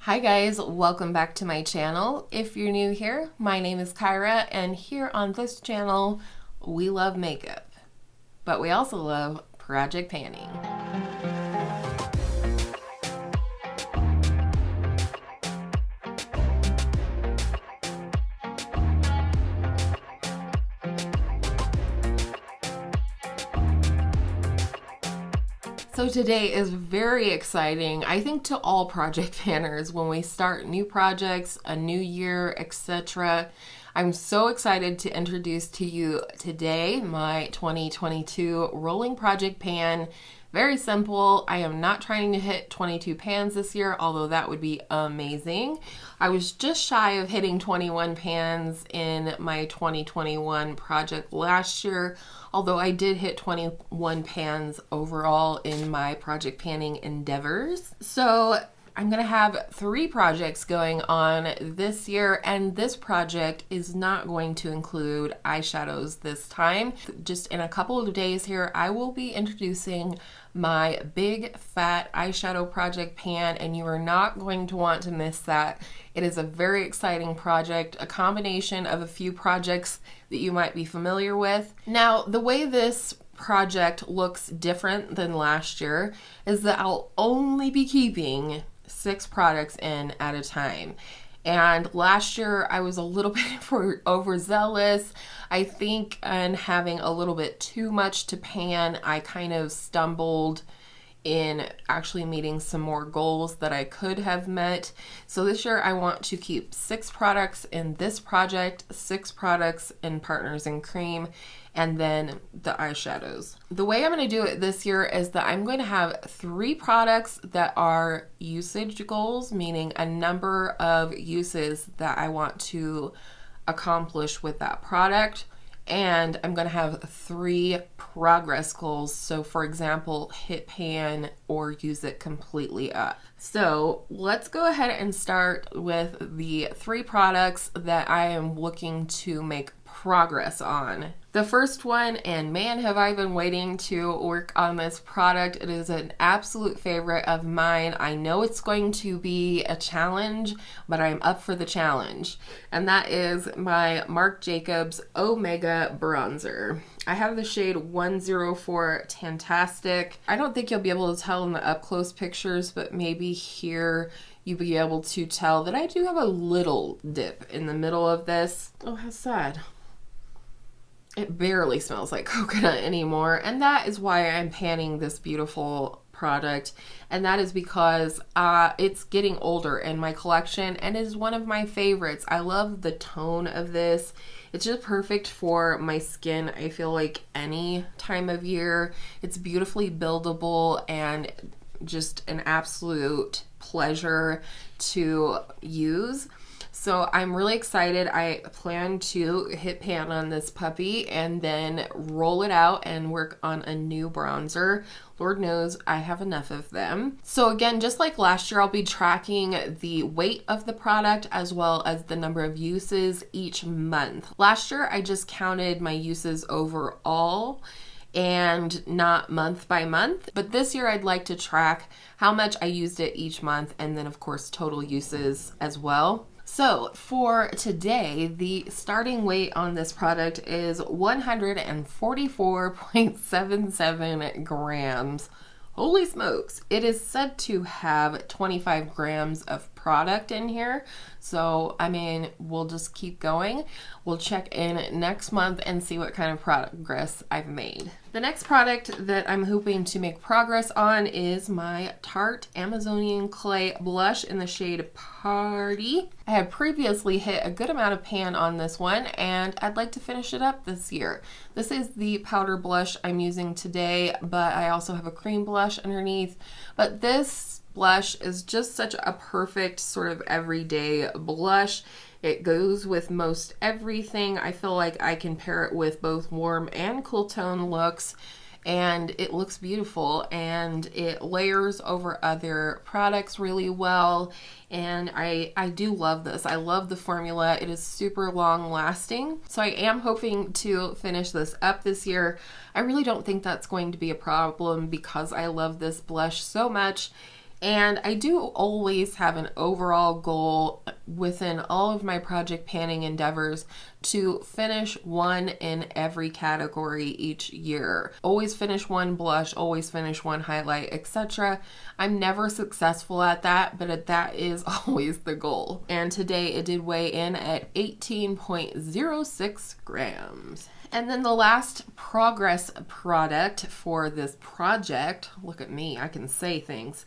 Hi guys, welcome back to my channel. If you're new here, my name is Kyra, and here on this channel, we love makeup, but we also love project panning. So today is very exciting, I think, to all project panners when we start new projects, a new year, etc. I'm so excited to introduce to you today my 2022 rolling project pan. Very simple. I am not trying to hit 22 pans this year, although that would be amazing. I was just shy of hitting 21 pans in my 2021 project last year, although I did hit 21 pans overall in my project panning endeavors. So I'm gonna have 3 projects going on this year, and this project is not going to include eyeshadows this time. Just in a couple of days here, I will be introducing my big fat eyeshadow project pan, and you are not going to want to miss that. It is a very exciting project, a combination of a few projects that you might be familiar with. Now, the way this project looks different than last year is that I'll only be keeping 6 products in at a time. And last year I was a little bit overzealous, I think, and having a little bit too much to pan. I kind of stumbled in actually meeting some more goals that I could have met. So this year I want to keep 6 products in this project, 6 products in Partners in Cream, and then the eyeshadows. The way I'm going to do it this year is that I'm going to have 3 products that are usage goals, meaning a number of uses that I want to accomplish with that product. And I'm going to have 3 progress goals. So for example, hit pan or use it completely up. So let's go ahead and start with the 3 products that I am looking to make progress on. The first one, and man have I been waiting to work on this product. It is an absolute favorite of mine. I know it's going to be a challenge, but I'm up for the challenge. And that is my Marc Jacobs Omega Bronzer. I have the shade 104 Tantastic. I don't think you'll be able to tell in the up close pictures, but maybe here you'll be able to tell that I do have a little dip in the middle of this. Oh, how sad. It barely smells like coconut anymore, and that is why I'm panning this beautiful product, and that is because it's getting older in my collection and is one of my favorites. I love the tone of this. It's just perfect for my skin, I feel like, any time of year. It's beautifully buildable and just an absolute pleasure to use. So I'm really excited. I plan to hit pan on this puppy and then roll it out and work on a new bronzer. Lord knows I have enough of them. So again, just like last year, I'll be tracking the weight of the product as well as the number of uses each month. Last year, I just counted my uses overall and not month by month. But this year I'd like to track how much I used it each month, and then of course total uses as well. So for today, the starting weight on this product is 144.77 grams. Holy smokes. It is said to have 25 grams of product in here. So, I mean, we'll just keep going. We'll check in next month and see what kind of progress I've made. The next product that I'm hoping to make progress on is my Tarte Amazonian Clay blush in the shade Party. I had previously hit a good amount of pan on this one, and I'd like to finish it up this year. This is the powder blush I'm using today, but I also have a cream blush underneath. But this blush is just such a perfect sort of everyday blush. It goes with most everything. I feel like I can pair it with both warm and cool tone looks, and it looks beautiful, and it layers over other products really well, and I do love this. I love the formula. It is super long lasting, so I am hoping to finish this up this year. I really don't think that's going to be a problem because I love this blush so much. And I do always have an overall goal within all of my project panning endeavors to finish one in every category each year. Always finish one blush, always finish one highlight, etc. I'm never successful at that, but that is always the goal. And today it did weigh in at 18.06 grams. And then the last progress product for this project, look at me, I can say things,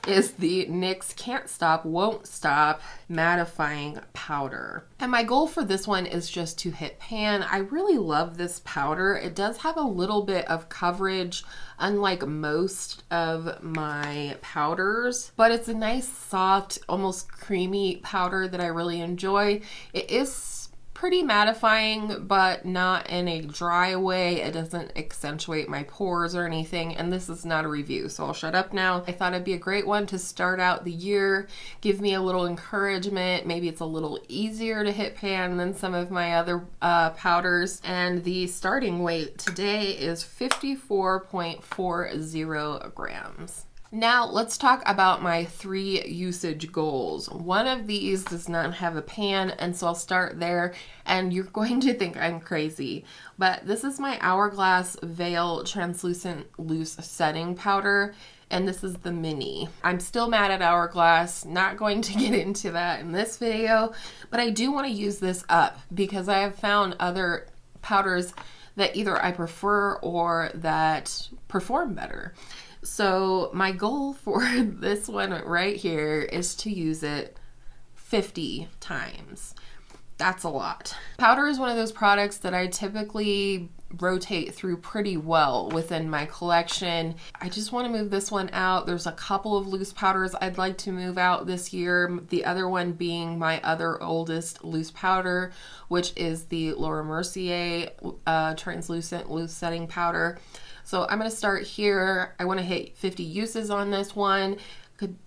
is the NYX Can't Stop, Won't Stop Mattifying Powder. And my goal for this one is just to hit pan. I really love this powder. It does have a little bit of coverage, unlike most of my powders, but it's a nice, soft, almost creamy powder that I really enjoy. It is pretty mattifying, but not in a dry way. It doesn't accentuate my pores or anything, and this is not a review, so I'll shut up now. I thought it'd be a great one to start out the year, give me a little encouragement. Maybe it's a little easier to hit pan than some of my other powders, and the starting weight today is 54.40 grams. Now let's talk about my 3 usage goals. One of these does not have a pan, and so I'll start there, and you're going to think I'm crazy, but this is my Hourglass Veil Translucent Loose Setting Powder, and this is the mini. I'm still mad at Hourglass, not going to get into that in this video, but I do want to use this up because I have found other powders that either I prefer or that perform better. So my goal for this one right here is to use it 50 times. That's a lot. Powder is one of those products that I typically rotate through pretty well within my collection. I just want to move this one out. There's a couple of loose powders I'd like to move out this year. The other one being my other oldest loose powder, which is the Laura Mercier Translucent Loose Setting Powder. So I'm going to start here. I want to hit 50 uses on this one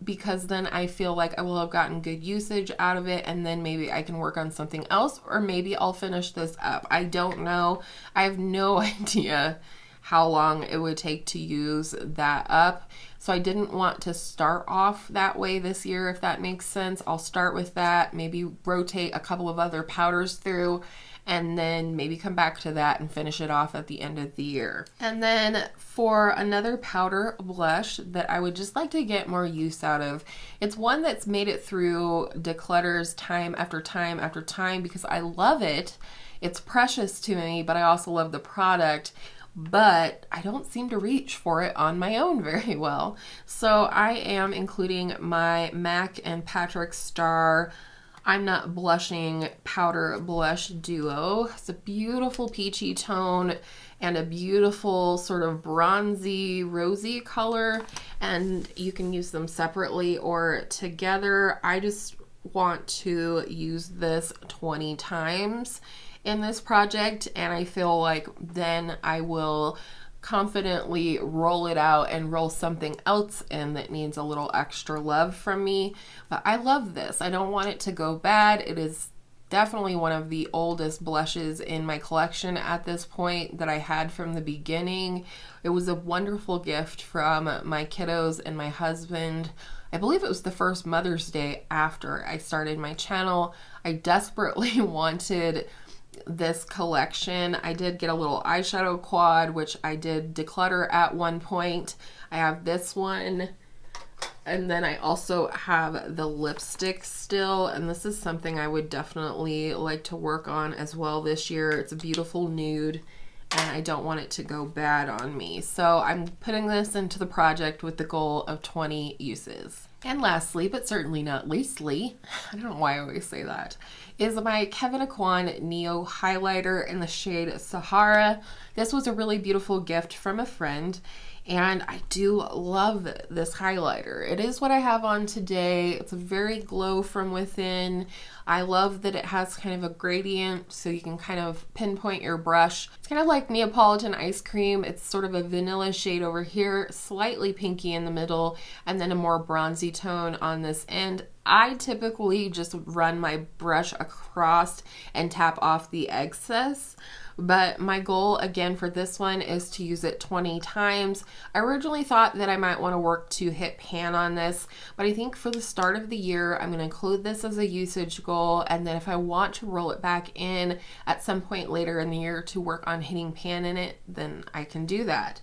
because then I feel like I will have gotten good usage out of it, and then maybe I can work on something else, or maybe I'll finish this up. I don't know. I have no idea how long it would take to use that up. So I didn't want to start off that way this year, if that makes sense. I'll start with that, maybe rotate a couple of other powders through, and then maybe come back to that and finish it off at the end of the year. And then for another powder blush that I would just like to get more use out of, it's one that's made it through declutters time after time after time because I love it. It's precious to me, but I also love the product, but I don't seem to reach for it on my own very well. So I am including my MAC and Patrick Star I'm Not Blushing Powder Blush Duo. It's a beautiful peachy tone and a beautiful sort of bronzy, rosy color, and you can use them separately or together. I just want to use this 20 times in this project, and I feel like then I will confidently roll it out and roll something else in that needs a little extra love from me. But I love this. I don't want it to go bad. It is definitely one of the oldest blushes in my collection at this point that I had from the beginning. It was a wonderful gift from my kiddos and my husband. I believe it was the first Mother's Day after I started my channel. I desperately wanted this collection. I did get a little eyeshadow quad, which I did declutter at one point. I have this one, and then I also have the lipstick still, and this is something I would definitely like to work on as well this year. It's a beautiful nude, and I don't want it to go bad on me. So I'm putting this into the project with the goal of 20 uses. And lastly, but certainly not leastly, I don't know why I always say that, is my Kevyn Aucoin Neo Highlighter in the shade Sahara. This was a really beautiful gift from a friend, and I do love this highlighter. It is what I have on today. It's a very glow from within. I love that it has kind of a gradient so you can kind of pinpoint your brush. It's kind of like Neapolitan ice cream. It's sort of a vanilla shade over here, slightly pinky in the middle, and then a more bronzy tone on this end. I typically just run my brush across and tap off the excess, but my goal again for this one is to use it 20 times. I originally thought that I might want to work to hit pan on this, but I think for the start of the year, I'm going to include this as a usage goal, and then if I want to roll it back in at some point later in the year to work on hitting pan in it, then I can do that.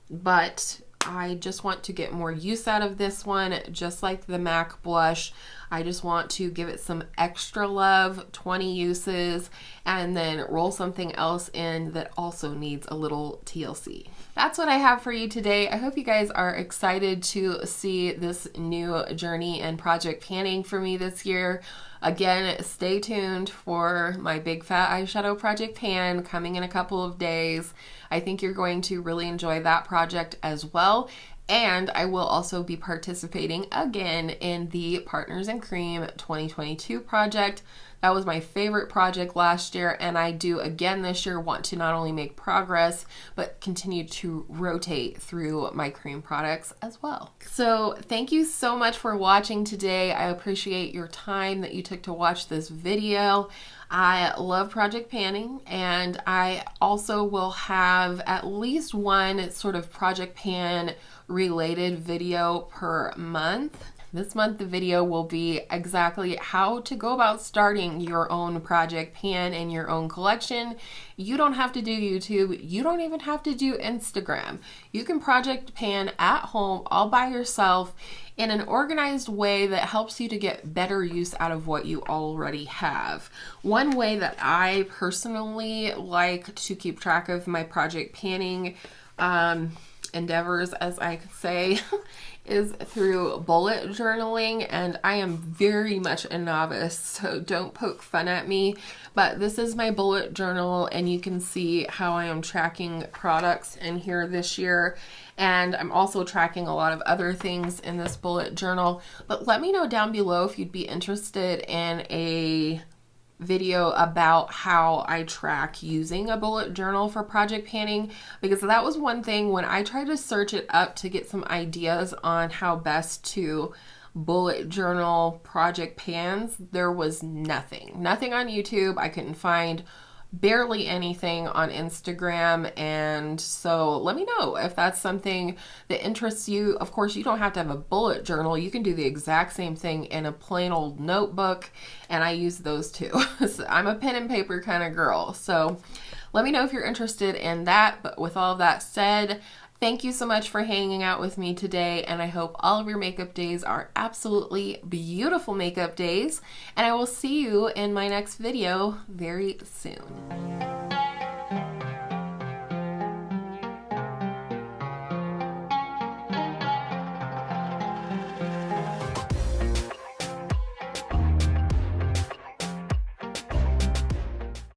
But I just want to get more use out of this one, just like the MAC blush. I just want to give it some extra love, 20 uses, and then roll something else in that also needs a little TLC. That's what I have for you today. I hope you guys are excited to see this new journey in project panning for me this year. Again, stay tuned for my big fat eyeshadow project pan coming in a couple of days. I think you're going to really enjoy that project as well. And I will also be participating again in the Partners in Cream 2022 project. That was my favorite project last year, and I do again this year want to not only make progress, but continue to rotate through my cream products as well. So thank you so much for watching today. I appreciate your time that you took to watch this video. I love project panning, and I also will have at least one sort of project pan related video per month. This month the video will be exactly how to go about starting your own project pan in your own collection. You don't have to do YouTube. You don't even have to do Instagram. You can project pan at home all by yourself in an organized way that helps you to get better use out of what you already have. One way that I personally like to keep track of my project panning endeavors, as I say, is through bullet journaling, and I am very much a novice, so don't poke fun at me, but this is my bullet journal, and you can see how I am tracking products in here this year, and I'm also tracking a lot of other things in this bullet journal. But let me know down below if you'd be interested in a video about how I track using a bullet journal for project panning, because that was one thing when I tried to search it up to get some ideas on how best to bullet journal project pans. There was nothing on YouTube. I couldn't find barely anything on Instagram, and so let me know if that's something that interests you. Of course, you don't have to have a bullet journal. You can do the exact same thing in a plain old notebook, and I use those too. So I'm a pen and paper kind of girl, so let me know if you're interested in that. But with all of that said, thank you so much for hanging out with me today, and I hope all of your makeup days are absolutely beautiful makeup days, and I will see you in my next video very soon.